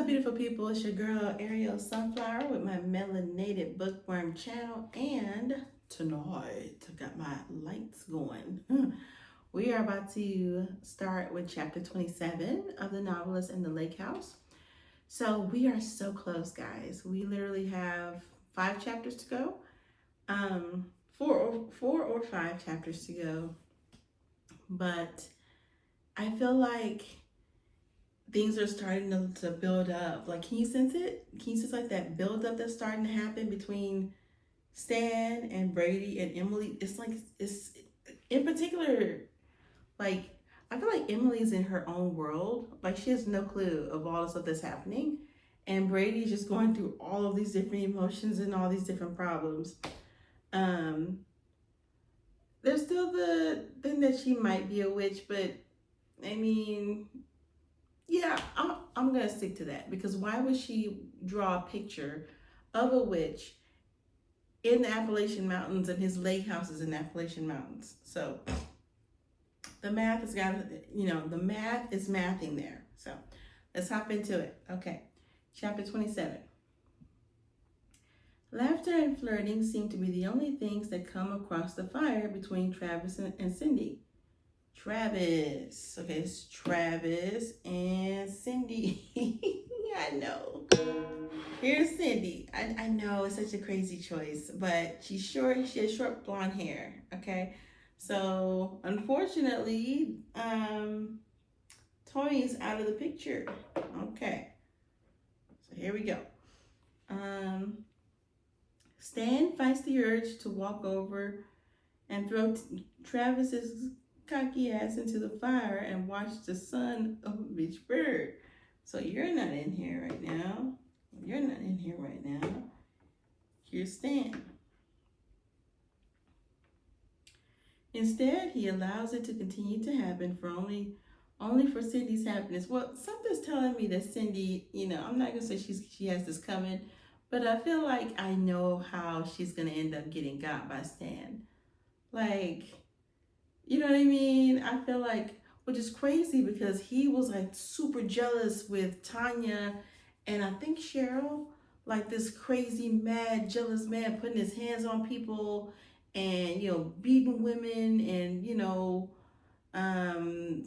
beautiful people? It's your girl Ariel Sunflower with my melanated bookworm channel, and tonight I got my lights going. We are about to start with chapter 27 of the Novelist in the Lake House. So we are so close, guys. We literally have 5 chapters to go. Four or five chapters to go. But I feel like things are starting to build up. Like, can you sense it? Can you sense like that build up that's starting to happen between Stan and Brady and Emily? It's like, it's in particular, like, I feel like Emily's in her own world. Like, she has no clue of all the stuff that's happening. And Brady's just going through all of these different emotions and all these different problems. There's still the thing that she might be a witch, but I mean, yeah, I'm gonna stick to that, because why would she draw a picture of a witch in the Appalachian Mountains and his lake house is in the Appalachian Mountains? So the math has got, the math is mathing there. So let's hop into it. Okay, chapter 27. Laughter and flirting seem to be the only things that come across the fire between Travis and Cindy. Travis. Okay, it's Travis and Cindy. I know. Here's Cindy. I know it's such a crazy choice, but she's short. She has short blonde hair. Okay, so unfortunately, Tony's out of the picture. Okay, so here we go. Stan fights the urge to walk over and throw Travis's cocky ass into the fire and watch the son of a bitch bird. So you're not in here right now. You're not in here right now. Here's Stan. Instead, he allows it to continue to happen for only for Cindy's happiness. Well, something's telling me that Cindy, I'm not gonna say she has this coming, but I feel like I know how she's gonna end up getting got by Stan. Like, you know what I mean? I feel like, which is crazy because he was like super jealous with Tanya and I think Cheryl, like this crazy, mad, jealous man putting his hands on people and, beating women and,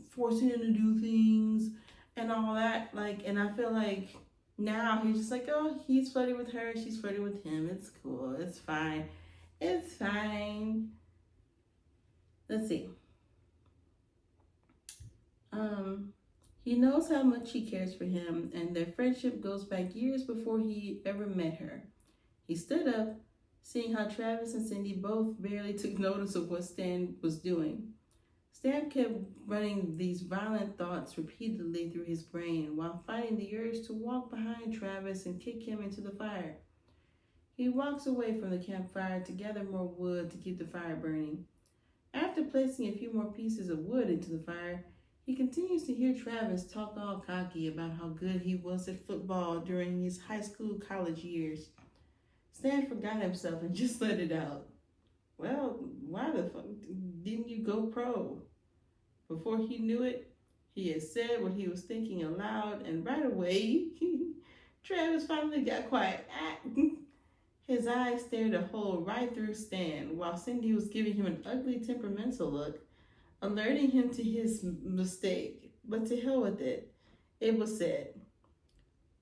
forcing them to do things and all that. Like, and I feel like now he's just like, oh, he's flirting with her, she's flirting with him. It's cool, it's fine. It's fine. Let's see. He knows how much she cares for him, and their friendship goes back years before he ever met her. He stood up, seeing how Travis and Cindy both barely took notice of what Stan was doing. Stan kept running these violent thoughts repeatedly through his brain while fighting the urge to walk behind Travis and kick him into the fire. He walks away from the campfire to gather more wood to keep the fire burning. After placing a few more pieces of wood into the fire, he continues to hear Travis talk all cocky about how good he was at football during his high school, college years. Stan forgot himself and just let it out. Well, why the fuck didn't you go pro? Before he knew it, he had said what he was thinking aloud, and right away, Travis finally got quiet. His eyes stared a hole right through Stan, while Cindy was giving him an ugly, temperamental look, alerting him to his mistake. But to hell with it. It was said,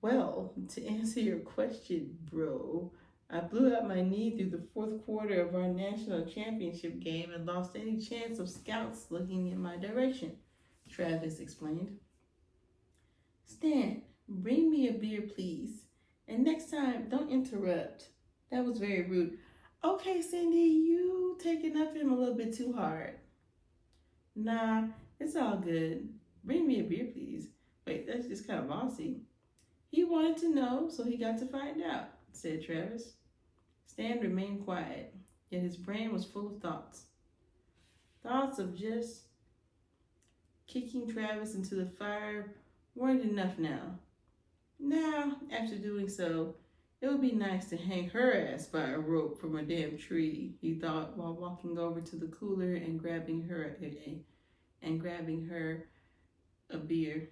well, to answer your question, bro, I blew out my knee through the 4th quarter of our national championship game and lost any chance of scouts looking in my direction, Travis explained. Stan, bring me a beer, please. And next time, don't interrupt. That was very rude. Okay, Cindy, you taking up him a little bit too hard. Nah, it's all good. Bring me a beer, please. Wait, that's just kind of bossy. He wanted to know, so he got to find out, said Travis. Stan remained quiet, yet his brain was full of thoughts. Thoughts of just kicking Travis into the fire weren't enough now. Now, after doing so, it would be nice to hang her ass by a rope from a damn tree, he thought while walking over to the cooler and grabbing her a beer.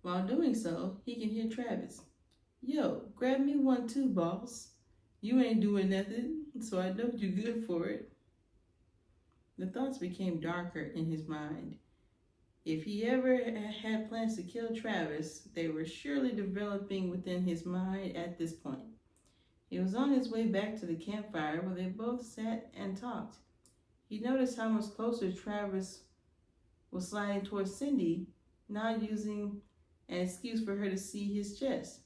While doing so, he can hear Travis. Yo, grab me one too, boss. You ain't doing nothing, so I know you're good for it. The thoughts became darker in his mind. If he ever had plans to kill Travis, they were surely developing within his mind at this point. He was on his way back to the campfire where they both sat and talked. He noticed how much closer Travis was sliding towards Cindy, now using an excuse for her to see his chest.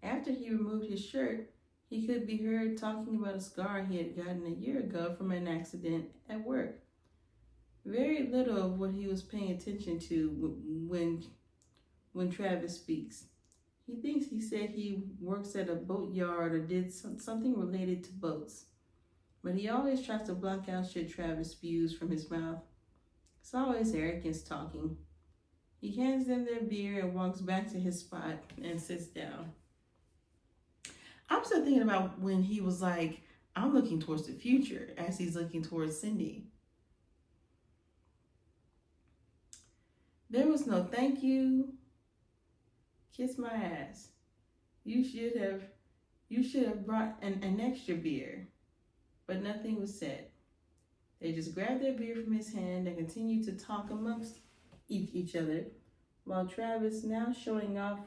After he removed his shirt, he could be heard talking about a scar he had gotten a year ago from an accident at work. Very little of what he was paying attention to when Travis speaks. He thinks he said he works at a boat yard or did something related to boats. But he always tries to block out shit Travis spews from his mouth. It's always arrogance talking. He hands them their beer and walks back to his spot and sits down. I'm still thinking about when he was like, I'm looking towards the future as he's looking towards Cindy. There was no thank you. Kiss my ass. You should have brought an extra beer. But nothing was said. They just grabbed their beer from his hand and continued to talk amongst each other, while Travis, now showing off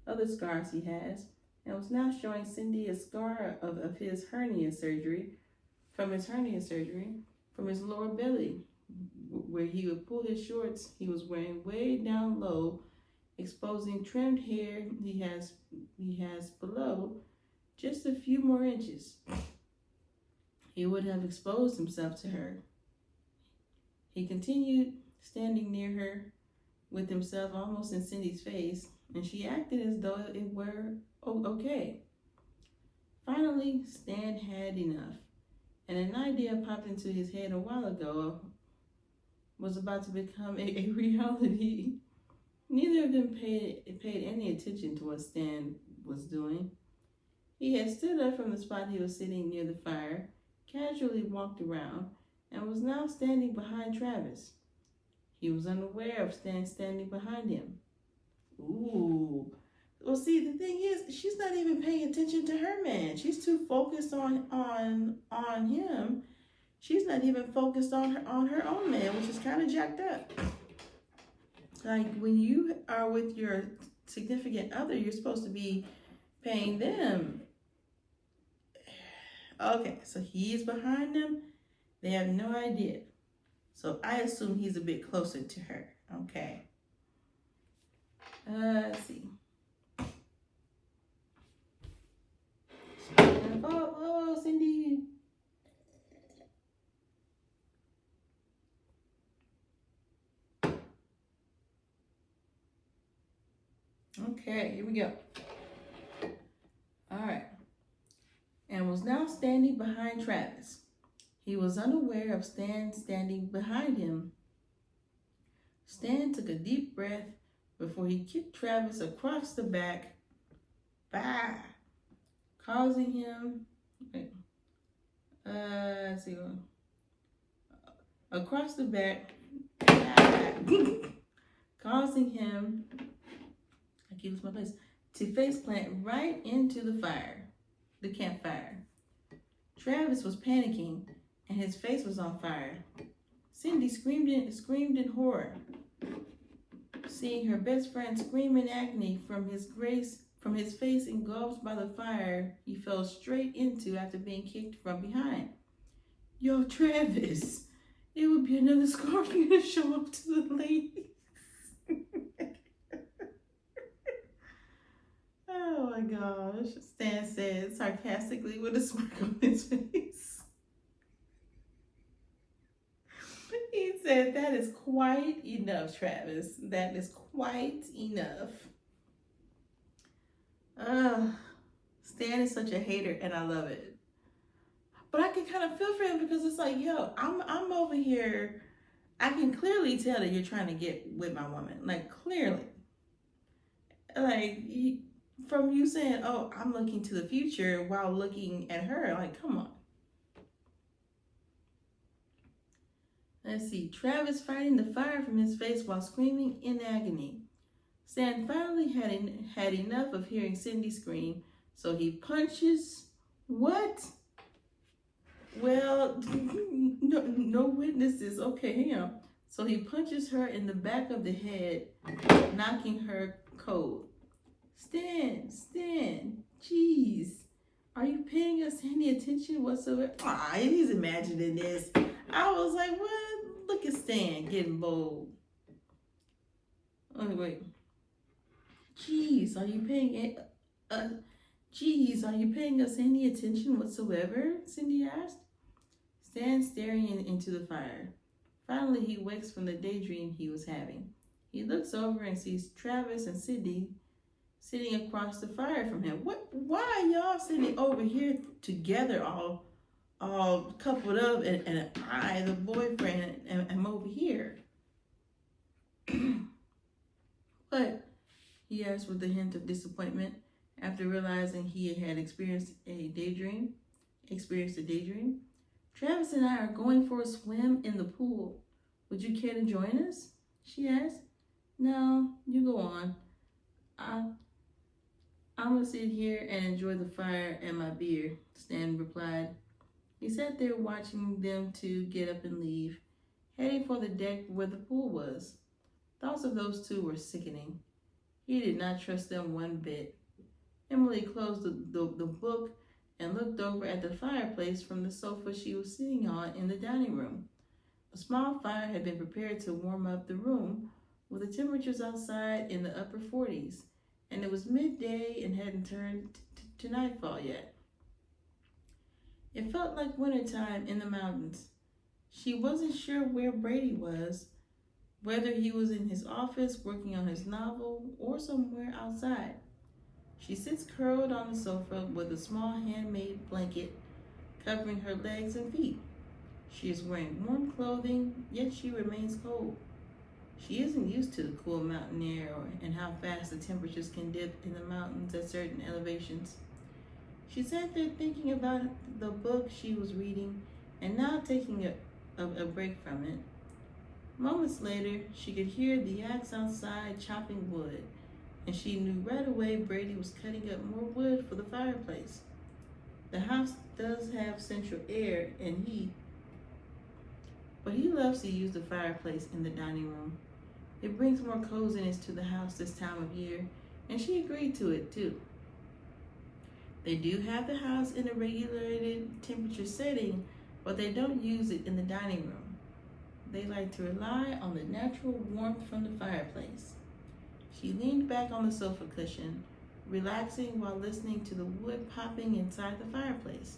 other scars he has, and was now showing Cindy a scar of his hernia surgery, from his lower belly, where he would pull his shorts he was wearing way down low, exposing trimmed hair he has below just a few more inches. He would have exposed himself to her. He continued standing near her with himself almost in Cindy's face, and she acted as though it were okay. Finally, Stan had enough, and an idea popped into his head a while ago was about to become a reality. Neither of them paid any attention to what Stan was doing. He had stood up from the spot he was sitting near the fire, casually walked around, and was now standing behind Travis. He was unaware of Stan standing behind him. Ooh. Well, see, the thing is, she's not even paying attention to her man. She's too focused on him. She's not even focused on her own man, which is kind of jacked up. Like, when you are with your significant other, you're supposed to be paying them. Okay, so he's behind them. They have no idea. So I assume he's a bit closer to her. Okay. Let's see. Oh, Cindy. Okay, here we go. All right. And was now standing behind Travis. He was unaware of Stan standing behind him. Stan took a deep breath before he kicked Travis across the back, causing him, across the back, causing him, I keep losing my place, to face plant right into the campfire. Travis was panicking, and his face was on fire. Cindy screamed in horror. Seeing her best friend scream in agony from his face engulfed by the fire he fell straight into after being kicked from behind. Yo, Travis, it would be another scar for you to show up to the ladies. Oh my gosh, Stan said sarcastically with a smirk on his face. He said, that is quite enough, Travis. That is quite enough. Stan is such a hater, and I love it. But I can kind of feel for him because it's like, yo, I'm over here. I can clearly tell that you're trying to get with my woman. Like, clearly. Like, from you saying, oh, I'm looking to the future while looking at her. Like, come on. Let's see. Travis fighting the fire from his face while screaming in agony. Stan finally had enough of hearing Cindy scream, so he punches. What? Well, no witnesses. Okay, him. So he punches her in the back of the head, knocking her cold. Stan, jeez. Are you paying us any attention whatsoever? He's imagining this. I was like, what? Look at Stan getting bold. Oh, wait. Jeez, are you paying us any attention whatsoever? Cindy asked. Stan staring into the fire. Finally, he wakes from the daydream he was having. He looks over and sees Travis and Cindy sitting across the fire from him. What? Why are y'all sitting over here together, all coupled up, and I, the boyfriend, am over here? What? He asked with a hint of disappointment after realizing he had experienced a daydream. Travis and I are going for a swim in the pool. Would you care to join us? She asked. No, you go on. I'm gonna sit here and enjoy the fire and my beer, Stan replied. He sat there watching them two get up and leave, heading for the deck where the pool was. Thoughts of those two were sickening. He did not trust them one bit. Emily closed the book and looked over at the fireplace from the sofa she was sitting on in the dining room. A small fire had been prepared to warm up the room, with the temperatures outside in the upper 40s, and it was midday and hadn't turned to nightfall yet. It felt like wintertime in the mountains. She wasn't sure where Brady was, whether he was in his office working on his novel or somewhere outside. She sits curled on the sofa with a small handmade blanket covering her legs and feet. She is wearing warm clothing, yet she remains cold. She isn't used to the cool mountain air and how fast the temperatures can dip in the mountains at certain elevations. She sat there thinking about the book she was reading and now taking a break from it. Moments later, she could hear the axe outside chopping wood, and she knew right away Brady was cutting up more wood for the fireplace. The house does have central air and heat, but he loves to use the fireplace in the dining room. It brings more coziness to the house this time of year, and she agreed to it too. They do have the house in a regulated temperature setting, but they don't use it in the dining room. They like to rely on the natural warmth from the fireplace. She leaned back on the sofa cushion, relaxing while listening to the wood popping inside the fireplace.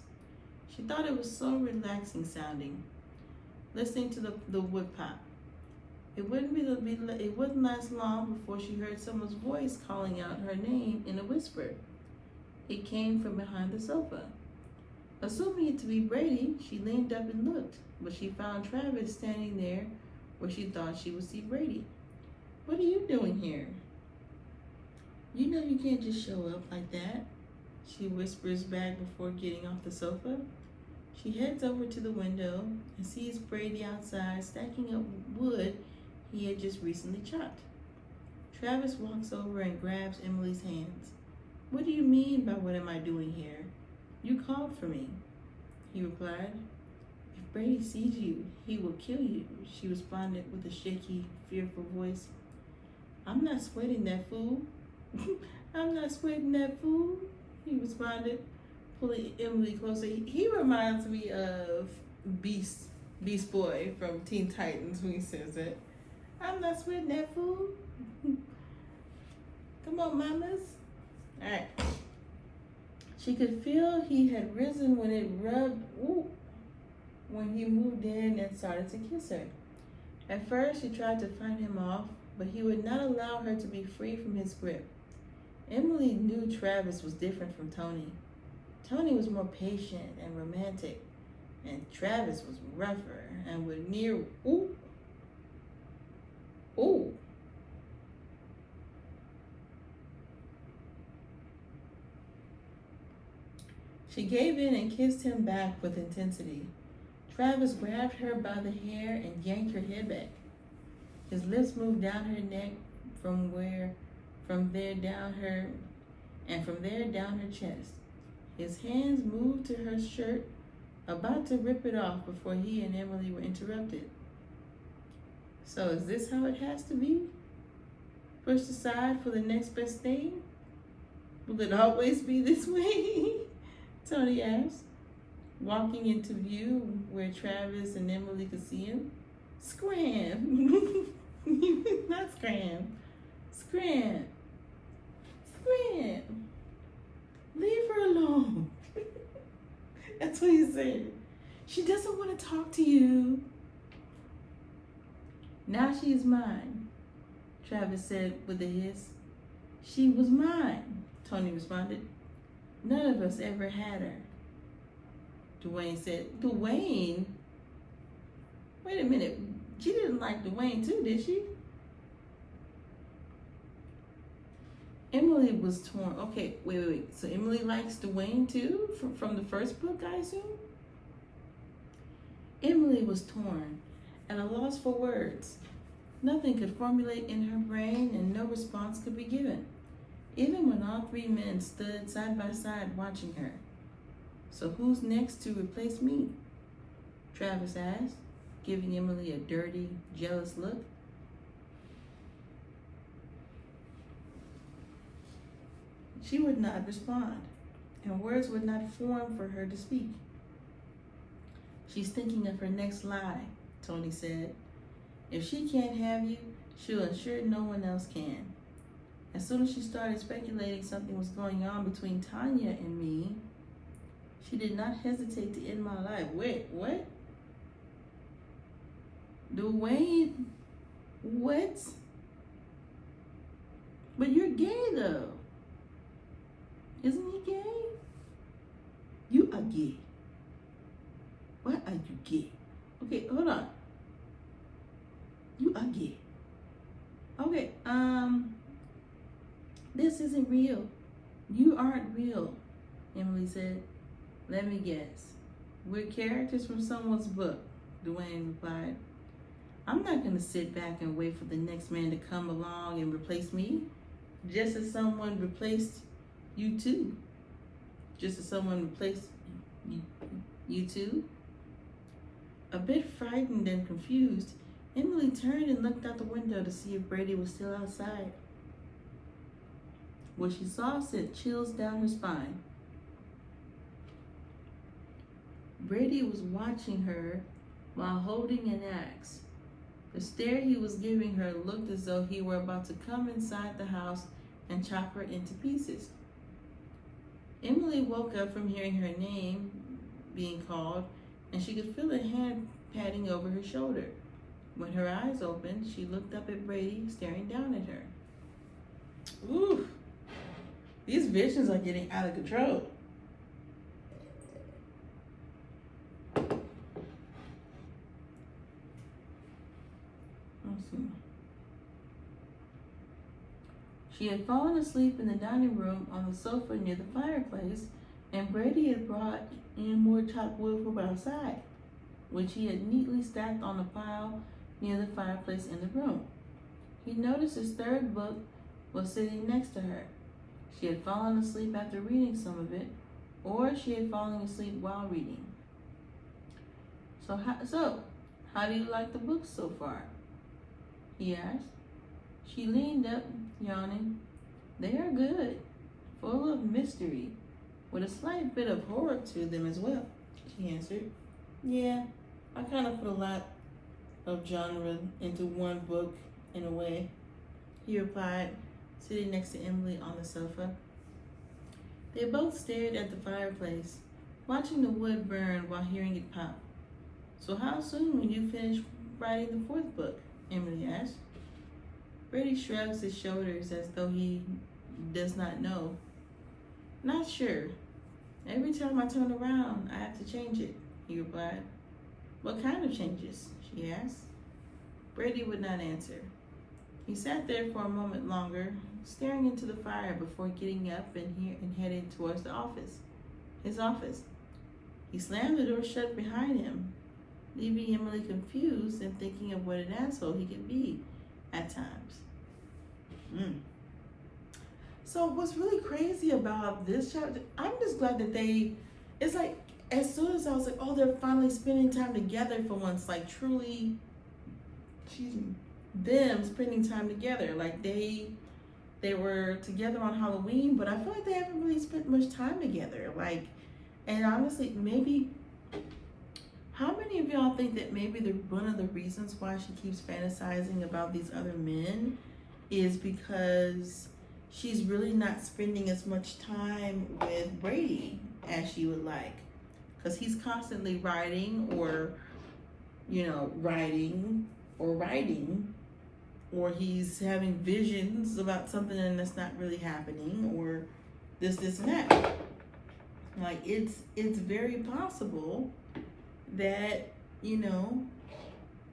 She thought it was so relaxing sounding, listening to the wood pop. It wouldn't last long before she heard someone's voice calling out her name in a whisper. It came from behind the sofa. Assuming it to be Brady, she leaned up and looked, but she found Travis standing there where she thought she would see Brady. What are you doing here? You know you can't just show up like that, she whispers back before getting off the sofa. She heads over to the window and sees Brady outside stacking up wood he had just recently chopped. Travis walks over and grabs Emily's hands. What do you mean by what am I doing here? You called for me, he replied. If Brady sees you, he will kill you, she responded with a shaky, fearful voice. I'm not sweating that fool. I'm not sweating that fool, he responded, pulling Emily closer. He reminds me of Beast Boy from Teen Titans when he says it. I'm not sweating that fool. Come on, mamas. All right. She could feel he had risen when it rubbed, when he moved in and started to kiss her. At first, she tried to fight him off, but he would not allow her to be free from his grip. Emily knew Travis was different from Tony. Tony was more patient and romantic, and Travis was rougher and would near, She gave in and kissed him back with intensity. Travis grabbed her by the hair and yanked her head back. His lips moved down her neck from there down her chest. His hands moved to her shirt, about to rip it off before he and Emily were interrupted. So is this how it has to be? Pushed aside for the next best thing? Will it always be this way? Tony asked, walking into view where Travis and Emily could see him. Scram! Not scram. Scram. Scram. Leave her alone. That's what he said. She doesn't want to talk to you. Now she is mine, Travis said with a hiss. She was mine, Tony responded. None of us ever had her. Dwayne said. Dwayne? Wait a minute. She didn't like Dwayne too, did she? Emily was torn. Okay, wait. So Emily likes Dwayne too? From the first book, I assume? Emily was torn, at a loss for words. Nothing could formulate in her brain and no response could be given, even when all three men stood side by side watching her. So who's next to replace me? Travis asked, giving Emily a dirty, jealous look. She would not respond, and words would not form for her to speak. She's thinking of her next lie, Tony said. If she can't have you, she'll ensure no one else can. As soon as she started speculating something was going on between Tanya and me, she did not hesitate to end my life. Wait, what? Dwayne, what? But you're gay though. Isn't he gay? You are gay. Why are you gay? Okay, hold on. You are gay. Okay, this isn't real. You aren't real, Emily said. Let me guess. We're characters from someone's book, Dwayne replied. I'm not going to sit back and wait for the next man to come along and replace me, just as someone replaced you too. Just as someone replaced you too. A bit frightened and confused, Emily turned and looked out the window to see if Brady was still outside. What she saw sent chills down her spine. Brady was watching her while holding an axe. The stare he was giving her looked as though he were about to come inside the house and chop her into pieces. Emily woke up from hearing her name being called, and she could feel a hand patting over her shoulder. When her eyes opened, she looked up at Brady, staring down at her. Ooh, these visions are getting out of control. She had fallen asleep in the dining room on the sofa near the fireplace, and Brady had brought in more chopped wood from outside, which he had neatly stacked on a pile near the fireplace in the room. He noticed his third book was sitting next to her. She had fallen asleep after reading some of it, or she had fallen asleep while reading. So how do you like the books so far? He asked. She leaned up, yawning. They are good, full of mystery, with a slight bit of horror to them as well, she answered. Yeah, I kind of put a lot of genre into one book in a way, he replied, sitting next to Emily on the sofa. They both stared at the fireplace, watching the wood burn while hearing it pop. So how soon will you finish writing the fourth book? Emily asked. Brady shrugs his shoulders as though he does not know. Not sure. Every time I turn around, I have to change it, he replied. What kind of changes? She asked. Brady would not answer. He sat there for a moment longer, staring into the fire before getting up and heading towards his office. He slammed the door shut behind him, leaving Emily confused and thinking of what an asshole he could be at times. So what's really crazy about this chapter, I'm just glad that it's like, as soon as I was like, oh, they're finally spending time together for once, like truly, them spending time together. Like they were together on Halloween, but I feel like they haven't really spent much time together. Like, and honestly, maybe, how many of y'all think that maybe one of the reasons why she keeps fantasizing about these other men is because she's really not spending as much time with Brady as she would like? Because he's constantly writing or he's having visions about something and that's not really happening, or this and that. Like, it's very possible that,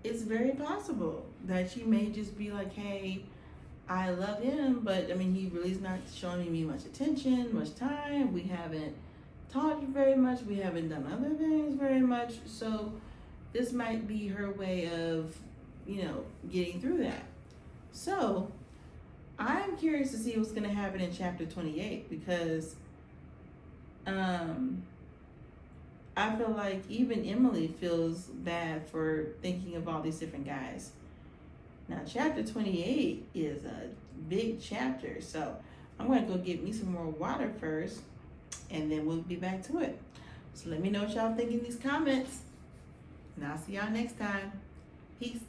it's very possible that she may just be like, hey, I love him, but I mean, he really is not showing me much attention, much time. We haven't talked very much. We haven't done other things very much. So this might be her way of, getting through that. So I'm curious to see what's going to happen in chapter 28, because I feel like even Emily feels bad for thinking of all these different guys. Now, chapter 28 is a big chapter, so I'm going to go get me some more water first, and then we'll be back to it. So let me know what y'all think in these comments, and I'll see y'all next time. Peace.